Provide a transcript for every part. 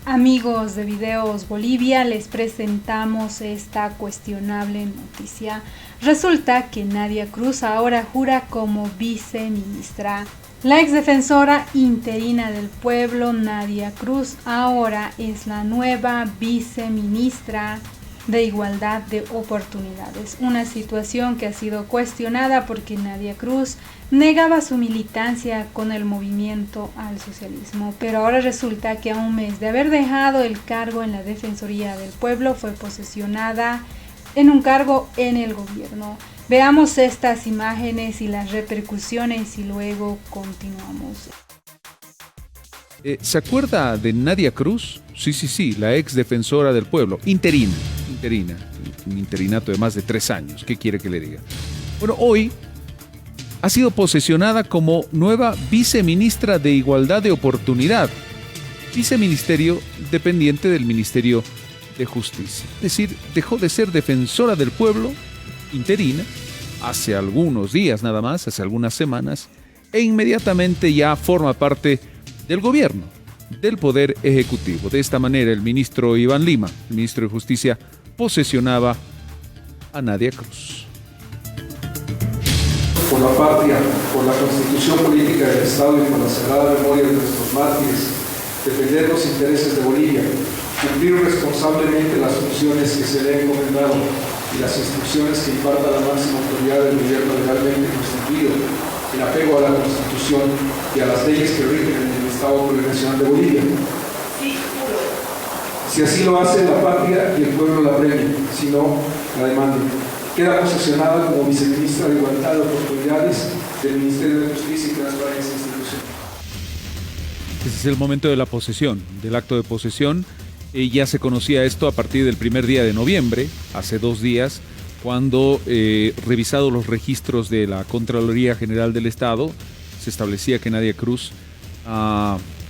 Amigos de Videos Bolivia, les presentamos esta cuestionable noticia. Resulta que Nadia Cruz ahora jura como viceministra. La exdefensora interina del pueblo, Nadia Cruz, ahora es la nueva viceministra de Igualdad de Oportunidades. Una situación que ha sido cuestionada porque Nadia Cruz negaba su militancia con el movimiento al socialismo, pero ahora resulta que a un mes de haber dejado el cargo en la Defensoría del Pueblo fue posesionada en un cargo en el gobierno. Veamos estas imágenes y las repercusiones y luego continuamos. ¿Se acuerda de Nadia Cruz? Sí, la ex defensora del pueblo, interina, un interinato de más de 3 años. ¿Qué quiere que le diga? Bueno, hoy ha sido posesionada como nueva viceministra de Igualdad de Oportunidad, viceministerio dependiente del Ministerio de Justicia. Es decir, dejó de ser defensora del pueblo, interina, hace algunos días nada más, hace algunas semanas, e inmediatamente ya forma parte del gobierno, del Poder Ejecutivo. De esta manera, el ministro Iván Lima, el ministro de Justicia, posesionaba a Nadia Cruz. Por la patria, por la constitución política del Estado y por la sagrada memoria de nuestros mártires, defender los intereses de Bolivia, cumplir responsablemente las funciones que se le han encomendado y las instrucciones que imparta la máxima autoridad del gobierno legalmente constituido, en apego a la Constitución y a las leyes que rigen en el Estado Plurinacional de Bolivia. Si así lo hace la patria y el pueblo la premia, si no, la demanden. Queda posesionada como viceministra de Igualdad de Oportunidades del Ministerio de Justicia y Transparencia Institucional. Ese es el momento de la posesión, del acto de posesión. Ya se conocía esto a partir del primer día de noviembre, hace 2 días, cuando, revisados los registros de la Contraloría General del Estado, se establecía que Nadia Cruz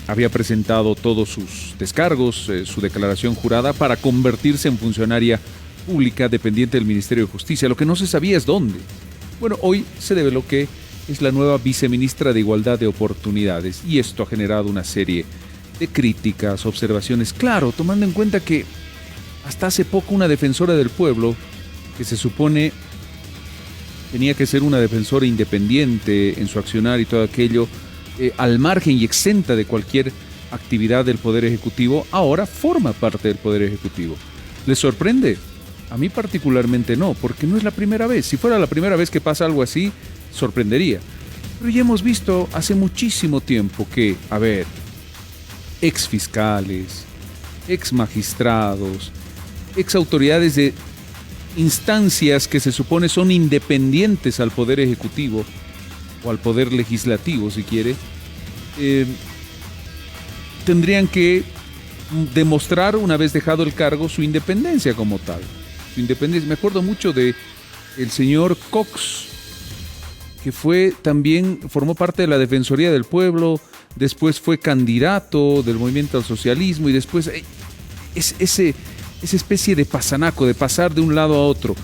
había presentado todos sus descargos, su declaración jurada, para convertirse en funcionaria pública dependiente del Ministerio de Justicia. Lo que no se sabía es dónde. Bueno, hoy se develó que es la nueva viceministra de Igualdad de Oportunidades, y esto ha generado una serie de críticas, observaciones. Claro, tomando en cuenta que hasta hace poco una defensora del pueblo, que se supone tenía que ser una defensora independiente en su accionar y todo aquello, al margen y exenta de cualquier actividad del Poder Ejecutivo, ahora forma parte del Poder Ejecutivo. ¿Les sorprende? A mí particularmente no, porque no es la primera vez. Si fuera la primera vez que pasa algo así, sorprendería. Pero ya hemos visto hace muchísimo tiempo que, ex fiscales, ex magistrados, ex autoridades de instancias que se supone son independientes al Poder Ejecutivo o al Poder Legislativo, si quiere, tendrían que demostrar, una vez dejado el cargo, su independencia como tal. Su independencia. Me acuerdo mucho de el señor Cox, que formó parte de la Defensoría del Pueblo, después fue candidato del movimiento al socialismo y después esa especie de pasanaco, de pasar de un lado a otro,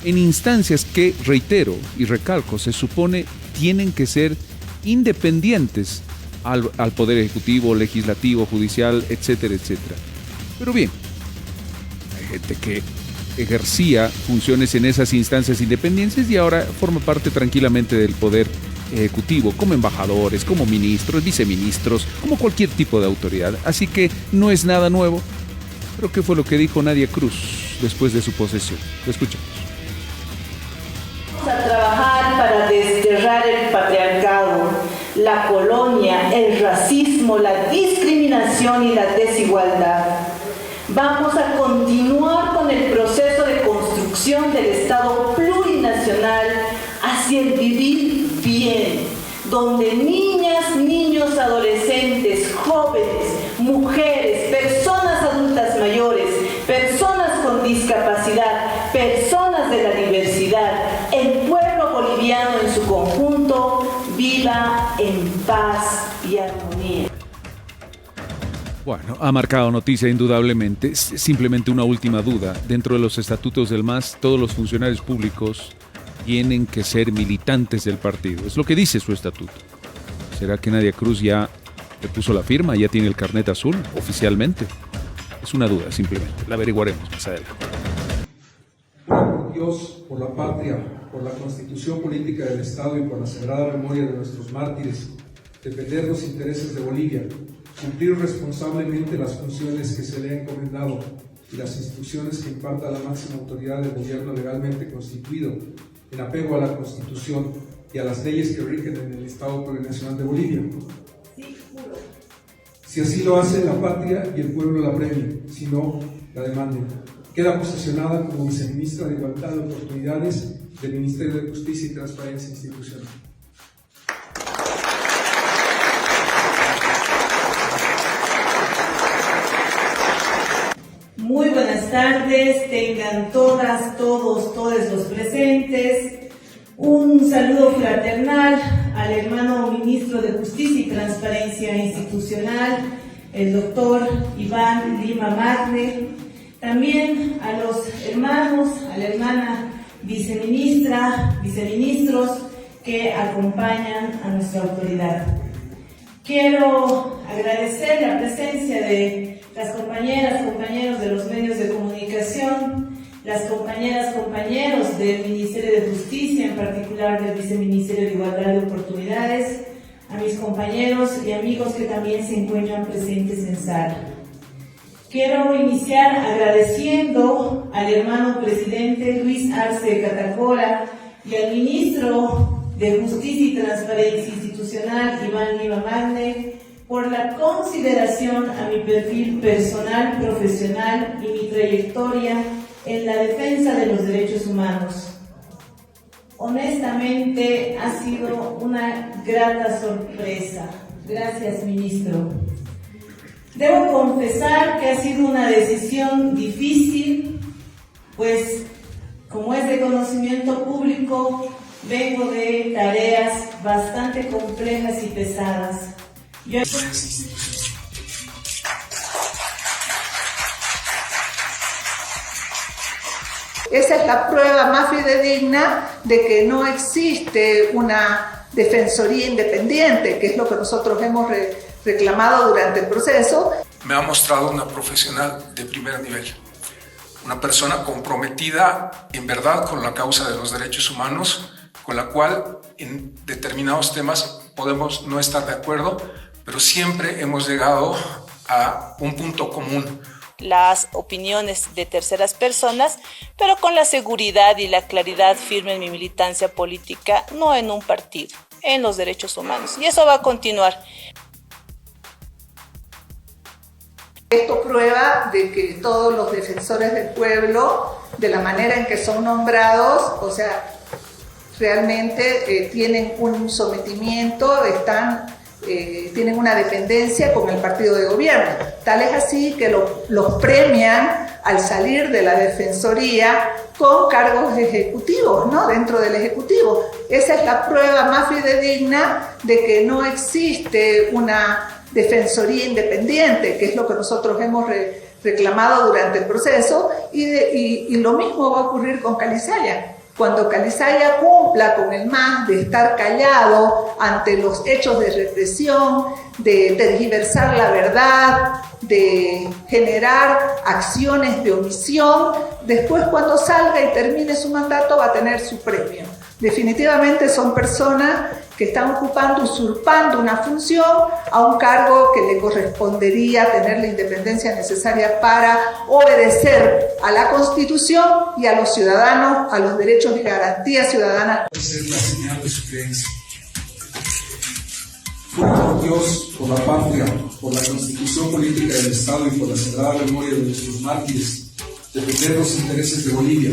en instancias que, reitero y recalco, se supone tienen que ser independientes al Poder Ejecutivo, Legislativo, Judicial, etcétera, etcétera. Pero bien, hay gente que ejercía funciones en esas instancias independientes y ahora forma parte tranquilamente del Poder Ejecutivo, como embajadores, como ministros, viceministros, como cualquier tipo de autoridad. Así que no es nada nuevo. Pero ¿qué fue lo que dijo Nadia Cruz después de su posesión? Lo escuchamos. Vamos a trabajar para desterrar el patriarcado, la colonia, el racismo, la discriminación y la desigualdad. Vamos a continuar con el proceso de construcción del Estado plurinacional hacia el vivir bien, donde niñas, niños, adolescentes, jóvenes, mujeres, personas adultas mayores, personas con discapacidad, personas de la diversidad, el pueblo boliviano en su conjunto viva en paz y armonía. Bueno, ha marcado noticia indudablemente. Simplemente una última duda. Dentro de los estatutos del MAS, todos los funcionarios públicos tienen que ser militantes del partido. Es lo que dice su estatuto. ¿Será que Nadia Cruz ya le puso la firma, ya tiene el carnet azul oficialmente? Es una duda, simplemente. La averiguaremos más adelante. Por Dios, por la patria, por la Constitución Política del Estado y por la sagrada memoria de nuestros mártires, defender los intereses de Bolivia, cumplir responsablemente las funciones que se le han encomendado y las instrucciones que imparta la máxima autoridad del gobierno legalmente constituido, en apego a la Constitución y a las leyes que rigen en el Estado Plurinacional de Bolivia. Sí, juro. Si así lo hace la patria y el pueblo la premie, si no, la demanden. Queda posesionada como viceministra de Igualdad de Oportunidades del Ministerio de Justicia y Transparencia Institucional. Muy buenas tardes, tengan todas, todos los presentes. Un saludo fraternal al hermano ministro de Justicia y Transparencia Institucional, el doctor Iván Lima Magne. También a los hermanos, a la hermana viceministra, viceministros que acompañan a nuestra autoridad. Quiero agradecer la presencia de las compañeras, compañeros de los medios de comunicación, las compañeras, compañeros del Ministerio de Justicia, en particular del Viceministerio de Igualdad de Oportunidades, a mis compañeros y amigos que también se encuentran presentes en sala. Quiero iniciar agradeciendo al hermano presidente Luis Arce Catacora y al ministro de Justicia y Transparencia Institucional, Iván Lima Magne, por la consideración a mi perfil personal, profesional y mi trayectoria en la defensa de los derechos humanos. Honestamente, ha sido una grata sorpresa. Gracias, ministro. Debo confesar que ha sido una decisión difícil, pues, como es de conocimiento público, vengo de tareas bastante complejas y pesadas. Esa es la prueba más fidedigna de que no existe una defensoría independiente, que es lo que nosotros hemos reclamado durante el proceso. Me ha mostrado una profesional de primer nivel, una persona comprometida en verdad con la causa de los derechos humanos, con la cual en determinados temas podemos no estar de acuerdo, pero siempre hemos llegado a un punto común. Las opiniones de terceras personas, pero con la seguridad y la claridad firme en mi militancia política, no en un partido, en los derechos humanos. Y eso va a continuar. Esto prueba de que todos los defensores del pueblo, de la manera en que son nombrados, o sea, realmente tienen un sometimiento, tienen una dependencia con el partido de gobierno. Tal es así que los premian al salir de la defensoría con cargos ejecutivos, ¿no? Dentro del ejecutivo. Esa es la prueba más fidedigna de que no existe una defensoría independiente, que es lo que nosotros hemos reclamado durante el proceso, y lo mismo va a ocurrir con Calizaya. Cuando Calizaya cumpla con el MAS de estar callado ante los hechos de represión, de tergiversar la verdad, de generar acciones de omisión, después cuando salga y termine su mandato va a tener su premio. Definitivamente son personas que están ocupando, usurpando una función a un cargo que le correspondería tener la independencia necesaria para obedecer a la Constitución y a los ciudadanos, a los derechos y garantías ciudadanas. Esa es la señal de su creencia. Por Dios, por la patria, por la Constitución Política del Estado y por la sagrada memoria de nuestros mártires, defender los intereses de Bolivia,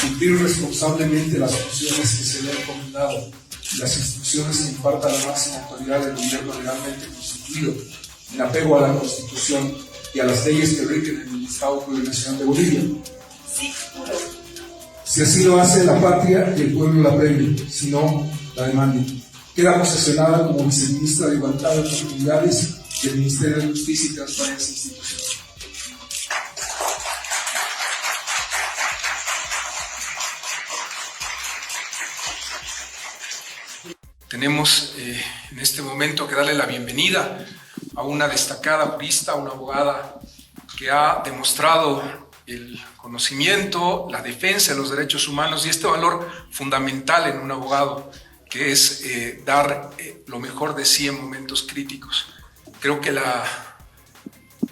cumplir responsablemente las funciones que se le han encomendado y las instrucciones que imparta la máxima autoridad del gobierno legalmente constituido, en apego a la Constitución y a las leyes que rigen en el Estado Plurinacional de Bolivia. Sí, juro. Si así lo hace la patria y el pueblo la premie, si no, la demanden. Queda posesionada como viceministra de Igualdad de Oportunidades del Ministerio de Justicia y Transparencia Institucional. Tenemos en este momento que darle la bienvenida a una destacada jurista, una abogada que ha demostrado el conocimiento, la defensa de los derechos humanos y este valor fundamental en un abogado, que es dar lo mejor de sí en momentos críticos. Creo que la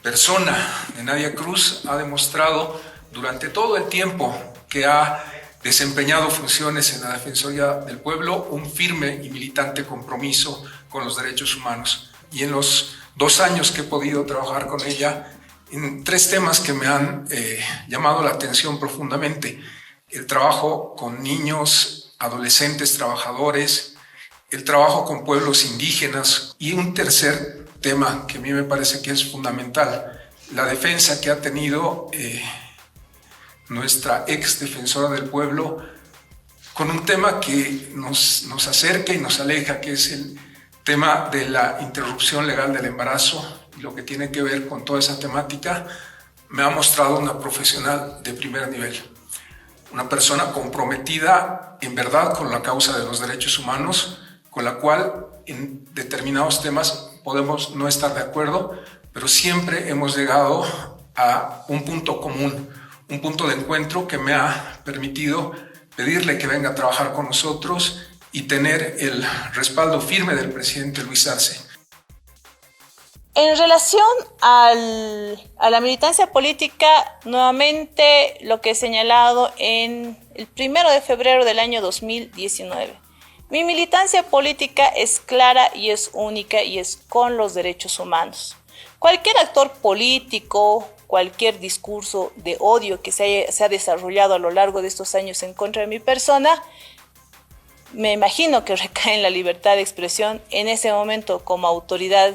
persona de Nadia Cruz ha demostrado durante todo el tiempo que ha desempeñado funciones en la Defensoría del Pueblo un firme y militante compromiso con los derechos humanos. Y en los 2 años que he podido trabajar con ella, en 3 temas que me han llamado la atención profundamente: el trabajo con niños, adolescentes, trabajadores, el trabajo con pueblos indígenas y un tercer tema que a mí me parece que es fundamental, la defensa que ha tenido nuestra ex defensora del pueblo con un tema que nos acerca y nos aleja, que es el tema de la interrupción legal del embarazo y lo que tiene que ver con toda esa temática. Me ha mostrado una profesional de primer nivel, una persona comprometida en verdad con la causa de los derechos humanos, con la cual en determinados temas podemos no estar de acuerdo, pero siempre hemos llegado a un punto común, un punto de encuentro que me ha permitido pedirle que venga a trabajar con nosotros y tener el respaldo firme del presidente Luis Arce. En relación a la militancia política, nuevamente lo que he señalado en el 1 de febrero del año 2019. Mi militancia política es clara y es única y es con los derechos humanos. Cualquier actor político, cualquier discurso de odio que se ha desarrollado a lo largo de estos años en contra de mi persona, me imagino que recae en la libertad de expresión. En ese momento, como autoridad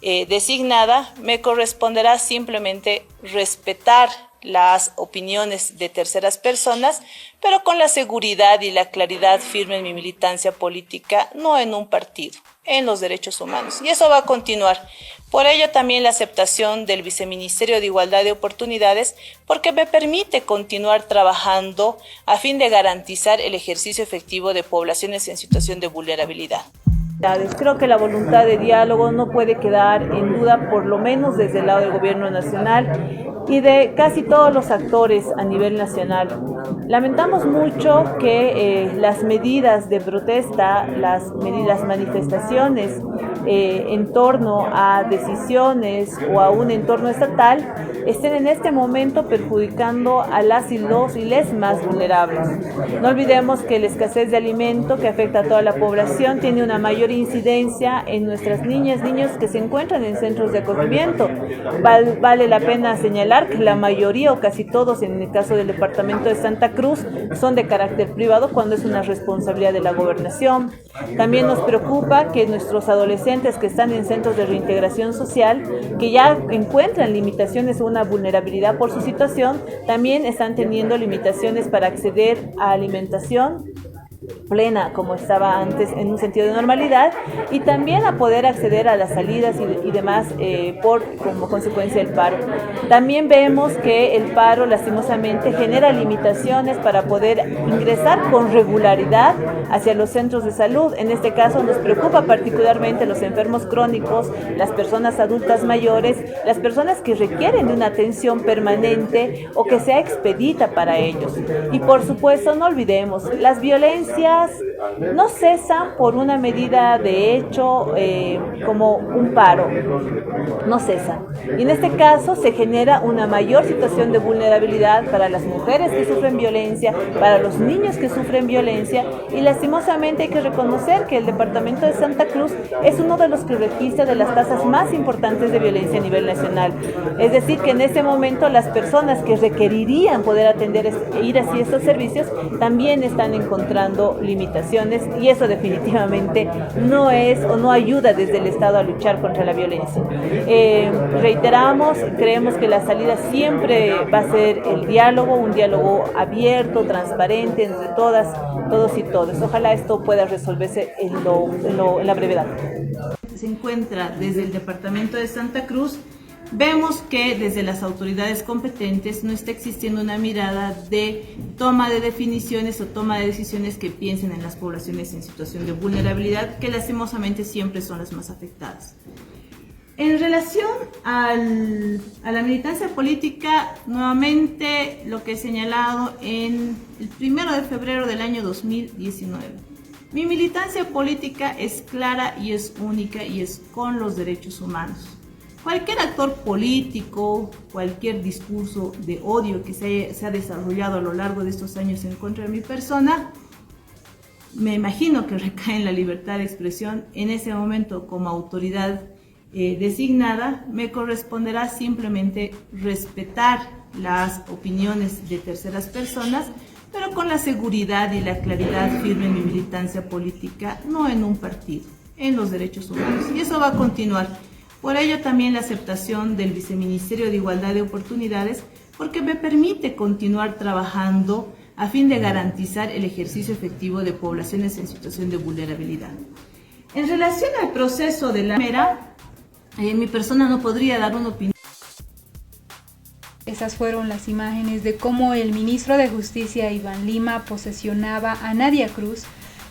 designada, me corresponderá simplemente respetar las opiniones de terceras personas, pero con la seguridad y la claridad firme en mi militancia política, no en un partido, en los derechos humanos. Y eso va a continuar. Por ello también la aceptación del Viceministerio de Igualdad de Oportunidades, porque me permite continuar trabajando a fin de garantizar el ejercicio efectivo de poblaciones en situación de vulnerabilidad. Creo que la voluntad de diálogo no puede quedar en duda, por lo menos desde el lado del gobierno nacional y de casi todos los actores a nivel nacional. Lamentamos mucho que las medidas de protesta, las manifestaciones en torno a decisiones o a un entorno estatal estén en este momento perjudicando a las y los y les más vulnerables. No olvidemos que la escasez de alimento que afecta a toda la población tiene una mayor incidencia en nuestras niñas, niños que se encuentran en centros de acogimiento. Vale la pena señalar que la mayoría o casi todos, en el caso del departamento de Santa Cruz, son de carácter privado cuando es una responsabilidad de la gobernación. También nos preocupa que nuestros adolescentes que están en centros de reintegración social, que ya encuentran limitaciones o una vulnerabilidad por su situación, también están teniendo limitaciones para acceder a alimentación plena como estaba antes en un sentido de normalidad, y también a poder acceder a las salidas y demás como consecuencia del paro. También vemos que el paro lastimosamente genera limitaciones para poder ingresar con regularidad hacia los centros de salud. En este caso nos preocupa particularmente los enfermos crónicos, las personas adultas mayores, las personas que requieren de una atención permanente o que sea expedita para ellos. Y por supuesto no olvidemos, las violencias no cesan por una medida de hecho como un paro, no cesan. Y en este caso se genera una mayor situación de vulnerabilidad para las mujeres que sufren violencia, para los niños que sufren violencia, y lastimosamente hay que reconocer que el departamento de Santa Cruz es uno de los que registra de las tasas más importantes de violencia a nivel nacional. Es decir, que en este momento las personas que requerirían poder atender e ir hacia estos servicios también están encontrando limitaciones, y eso definitivamente no es o no ayuda desde el Estado a luchar contra la violencia. Reiteramos, creemos que la salida siempre va a ser el diálogo, un diálogo abierto, transparente entre todas, todos y todos. Ojalá esto pueda resolverse en la brevedad. Se encuentra desde el departamento de Santa Cruz. Vemos que desde las autoridades competentes no está existiendo una mirada de toma de definiciones o toma de decisiones que piensen en las poblaciones en situación de vulnerabilidad, que lastimosamente siempre son las más afectadas. En relación a la militancia política, nuevamente lo que he señalado en el 1 de febrero del año 2019. Mi militancia política es clara y es única y es con los derechos humanos. Cualquier actor político, cualquier discurso de odio que se ha desarrollado a lo largo de estos años en contra de mi persona, me imagino que recae en la libertad de expresión. En ese momento, como autoridad designada, me corresponderá simplemente respetar las opiniones de terceras personas, pero con la seguridad y la claridad firme en mi militancia política, no en un partido, en los derechos humanos. Y eso va a continuar. Por ello también la aceptación del Viceministerio de Igualdad de Oportunidades, porque me permite continuar trabajando a fin de garantizar el ejercicio efectivo de poblaciones en situación de vulnerabilidad. En relación al proceso de la mera, mi persona no podría dar una opinión. Esas fueron las imágenes de cómo el ministro de Justicia, Iván Lima, posesionaba a Nadia Cruz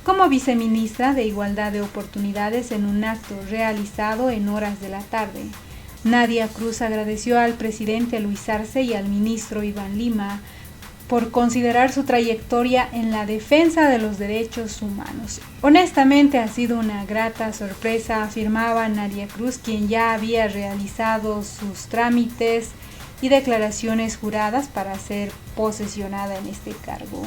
como viceministra de Igualdad de Oportunidades en un acto realizado en horas de la tarde. Nadia Cruz agradeció al presidente Luis Arce y al ministro Iván Lima por considerar su trayectoria en la defensa de los derechos humanos. Honestamente ha sido una grata sorpresa, afirmaba Nadia Cruz, quien ya había realizado sus trámites y declaraciones juradas para ser posesionada en este cargo.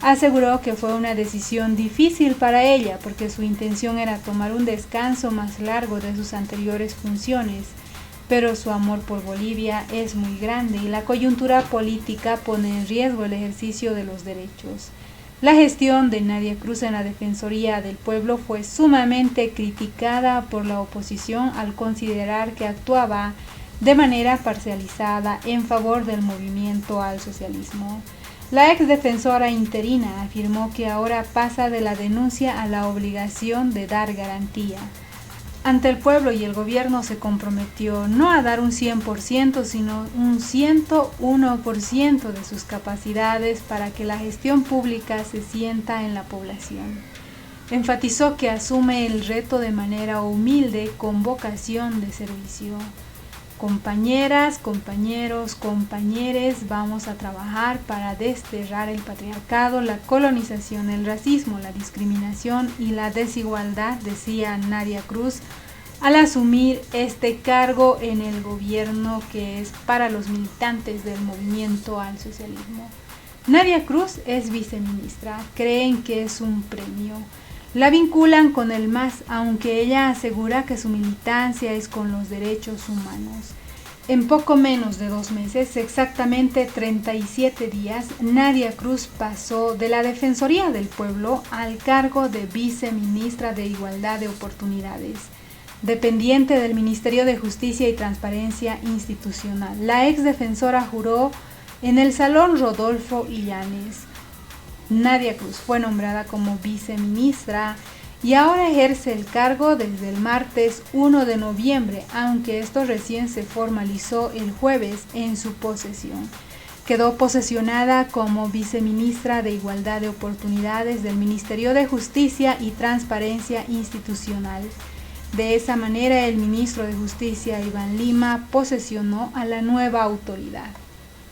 Aseguró que fue una decisión difícil para ella porque su intención era tomar un descanso más largo de sus anteriores funciones, pero su amor por Bolivia es muy grande y la coyuntura política pone en riesgo el ejercicio de los derechos. La gestión de Nadia Cruz en la Defensoría del Pueblo fue sumamente criticada por la oposición al considerar que actuaba de manera parcializada en favor del movimiento al socialismo. La ex defensora interina afirmó que ahora pasa de la denuncia a la obligación de dar garantía. Ante el pueblo y el gobierno se comprometió no a dar un 100%, sino un 101% de sus capacidades para que la gestión pública se sienta en la población. Enfatizó que asume el reto de manera humilde con vocación de servicio. Compañeras, compañeros, compañeres, vamos a trabajar para desterrar el patriarcado, la colonización, el racismo, la discriminación y la desigualdad, decía Nadia Cruz, al asumir este cargo en el gobierno que es para los militantes del movimiento al socialismo. Nadia Cruz es viceministra, creen que es un premio. La vinculan con el MAS, aunque ella asegura que su militancia es con los derechos humanos. En poco menos de 2 meses, exactamente 37 días, Nadia Cruz pasó de la Defensoría del Pueblo al cargo de viceministra de Igualdad de Oportunidades, dependiente del Ministerio de Justicia y Transparencia Institucional. La ex defensora juró en el Salón Rodolfo Illanes. Nadia Cruz fue nombrada como viceministra y ahora ejerce el cargo desde el martes 1 de noviembre, aunque esto recién se formalizó el jueves en su posesión. Quedó posesionada como viceministra de Igualdad de Oportunidades del Ministerio de Justicia y Transparencia Institucional. De esa manera, el ministro de Justicia, Iván Lima, posesionó a la nueva autoridad.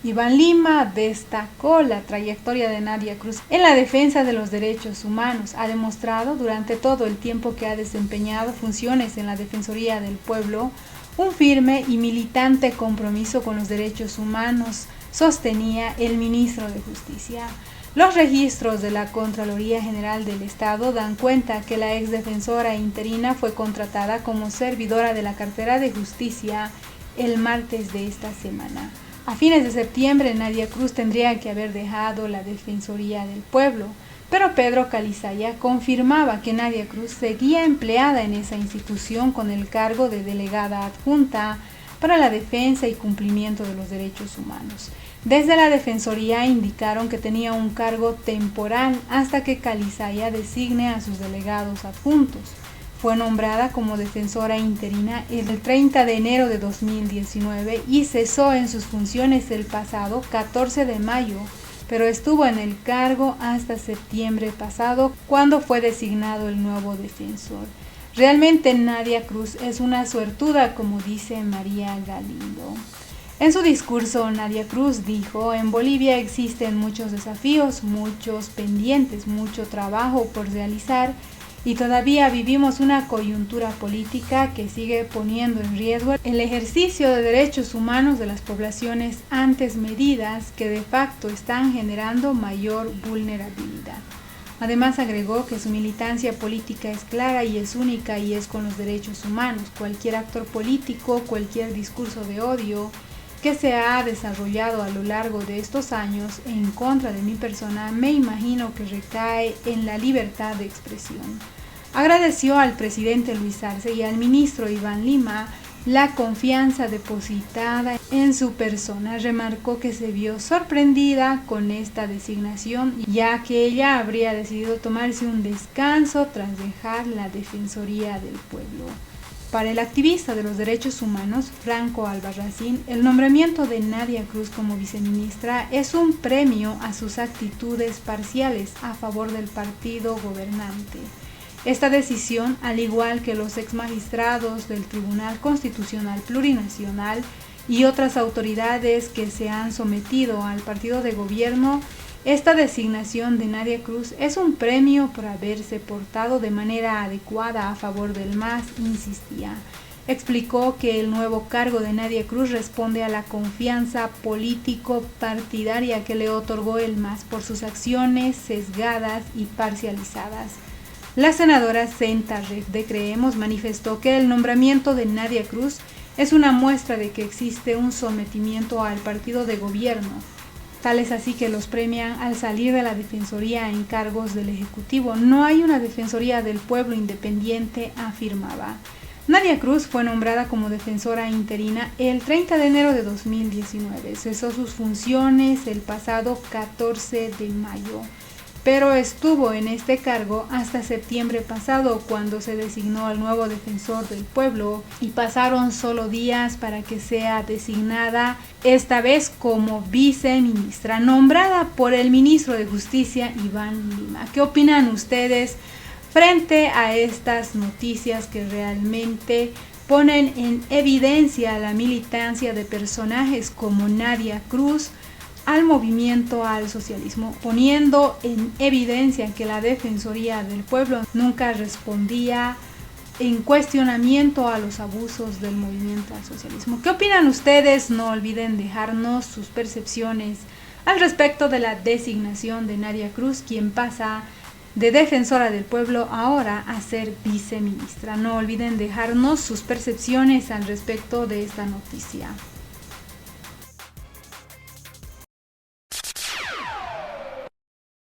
Iván Lima destacó la trayectoria de Nadia Cruz en la defensa de los derechos humanos. Ha demostrado durante todo el tiempo que ha desempeñado funciones en la Defensoría del Pueblo un firme y militante compromiso con los derechos humanos, sostenía el ministro de Justicia. Los registros de la Contraloría General del Estado dan cuenta que la ex defensora interina fue contratada como servidora de la cartera de Justicia el martes de esta semana. A fines de septiembre, Nadia Cruz tendría que haber dejado la Defensoría del Pueblo, pero Pedro Calizaya confirmaba que Nadia Cruz seguía empleada en esa institución con el cargo de delegada adjunta para la defensa y cumplimiento de los derechos humanos. Desde la Defensoría indicaron que tenía un cargo temporal hasta que Calizaya designe a sus delegados adjuntos. Fue nombrada como defensora interina el 30 de enero de 2019 y cesó en sus funciones el pasado 14 de mayo, pero estuvo en el cargo hasta septiembre pasado, cuando fue designado el nuevo defensor. Realmente Nadia Cruz es una suertuda, como dice María Galindo. En su discurso, Nadia Cruz dijo: en Bolivia existen muchos desafíos, muchos pendientes, mucho trabajo por realizar y todavía vivimos una coyuntura política que sigue poniendo en riesgo el ejercicio de derechos humanos de las poblaciones ante medidas que de facto están generando mayor vulnerabilidad. Además agregó que su militancia política es clara y es única y es con los derechos humanos. Cualquier actor político, cualquier discurso de odio que se ha desarrollado a lo largo de estos años en contra de mi persona, me imagino que recae en la libertad de expresión. Agradeció al presidente Luis Arce y al ministro Iván Lima la confianza depositada en su persona. Remarcó que se vio sorprendida con esta designación, ya que ella habría decidido tomarse un descanso tras dejar la Defensoría del Pueblo. Para el activista de los derechos humanos, Franco Albarracín, el nombramiento de Nadia Cruz como viceministra es un premio a sus actitudes parciales a favor del partido gobernante. Esta decisión, al igual que los exmagistrados del Tribunal Constitucional Plurinacional y otras autoridades que se han sometido al partido de gobierno, esta designación de Nadia Cruz es un premio por haberse portado de manera adecuada a favor del MAS, insistía. Explicó que el nuevo cargo de Nadia Cruz responde a la confianza político-partidaria que le otorgó el MAS por sus acciones sesgadas y parcializadas. La senadora Senta Ref de Creemos manifestó que el nombramiento de Nadia Cruz es una muestra de que existe un sometimiento al partido de gobierno. Tal es así que los premian al salir de la Defensoría en cargos del Ejecutivo. No hay una Defensoría del Pueblo independiente, afirmaba. Nadia Cruz fue nombrada como defensora interina el 30 de enero de 2019. Cesó sus funciones el pasado 14 de mayo, pero estuvo en este cargo hasta septiembre pasado, cuando se designó al nuevo defensor del pueblo, y pasaron solo días para que sea designada esta vez como viceministra, nombrada por el ministro de Justicia, Iván Lima. ¿Qué opinan ustedes frente a estas noticias que realmente ponen en evidencia la militancia de personajes como Nadia Cruz al movimiento al socialismo, poniendo en evidencia que la Defensoría del Pueblo nunca respondía en cuestionamiento a los abusos del movimiento al socialismo? ¿Qué opinan ustedes? No olviden dejarnos sus percepciones al respecto de la designación de Nadia Cruz, quien pasa de defensora del pueblo ahora a ser viceministra. No olviden dejarnos sus percepciones al respecto de esta noticia.